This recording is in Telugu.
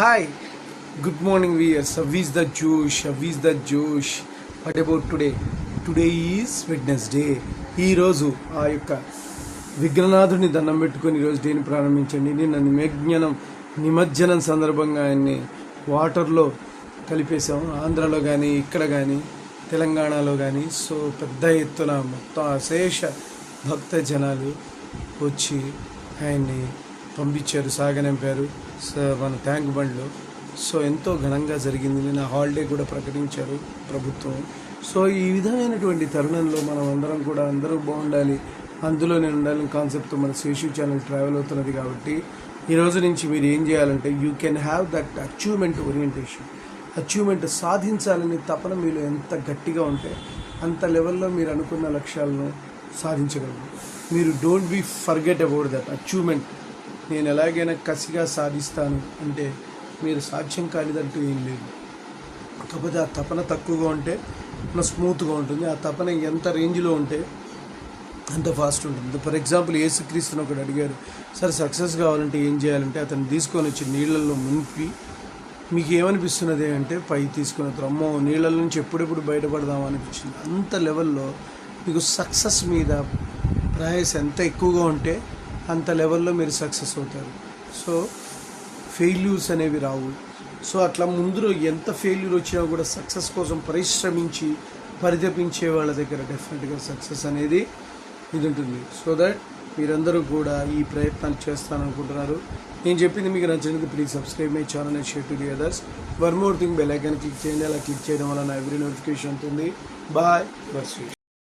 Hi, good morning viewers. How is the Josh? How is the Josh? What about today? Today is Wednesday. ఈ రోజు ఆ యొక్క విఘ్ననాథుని దండం పెట్టుకొని ఈరోజు డేని ప్రారంభించండి. నిన్న నిమజ్జనం సందర్భంగా ఆయన్ని వాటర్లో కలిపేశాము. ఆంధ్రాలో కానీ ఇక్కడ కానీ తెలంగాణలో కానీ. సో పెద్ద ఎత్తున మొత్తం అశేష భక్త జనాలు వచ్చి ఆయన్ని పంపించారు, సాగనంపారు మన ట్యాంక్ బండ్లో. సో ఎంతో ఘనంగా జరిగింది. నిన్న హాలిడే కూడా ప్రకటించారు ప్రభుత్వం. సో ఈ విధమైనటువంటి తరుణంలో మనం అందరం కూడా అందరూ బాగుండాలి, అందులో నేను ఉండాలని కాన్సెప్ట్తో మన శేషు ఛానల్ ట్రావెల్ అవుతున్నది. కాబట్టి ఈ రోజు నుంచి మీరు ఏం చేయాలంటే you can have that achievement orientation. Achievement సాధించాలని తపన మీలో ఎంత గట్టిగా ఉంటే అంత లెవెల్లో మీరు అనుకున్న లక్ష్యాలను సాధించగలరు. మీరు don't be forget about that achievement. నేను ఎలాగైనా కసిగా సాధిస్తాను అంటే మీరు సాధ్యం కానిదంటూ ఏం లేదు. కాకపోతే ఆ తపన తక్కువగా ఉంటే స్మూత్గా ఉంటుంది. ఆ తపన ఎంత రేంజ్లో ఉంటే అంత ఫాస్ట్ ఉంటుంది. ఫర్ ఎగ్జాంపుల్ యేసుక్రీస్తుని ఒకటి అడిగారు, సరే సక్సెస్ కావాలంటే ఏం చేయాలంటే అతను తీసుకొని వచ్చి నీళ్ళల్లో ముంపి మీకు ఏమనిపిస్తున్నది అంటే పై తీసుకుని వస్తారు. అమ్మో నీళ్ళ నుంచి ఎప్పుడెప్పుడు బయటపడదాం అనిపించింది. అంత లెవెల్లో మీకు సక్సెస్ మీద ప్రయాస ఎంత ఎక్కువగా ఉంటే అంత లెవెల్లో మీరు సక్సెస్ అవుతారు. సో ఫెయిల్యూర్స్ అనేవి రావు. సో అట్లా ముందు ఎంత ఫెయిల్యూర్ వచ్చినా కూడా సక్సెస్ కోసం పరిశ్రమించి పరితపించే వాళ్ళ దగ్గర డెఫినెట్గా సక్సెస్ అనేది ఇది ఉంటుంది. సో దట్ మీరందరూ కూడా ఈ ప్రయత్నాలు చేస్తారనుకుంటున్నారు. నేను చెప్పింది మీకు నచ్చినది please subscribe my channel and share to the others. One more thing, bell icon click చేయండి. అలా క్లిక్ చేయడం వల్ల నా ఎవ్రీ నోటిఫికేషన్ ఉంటుంది. బాయ్.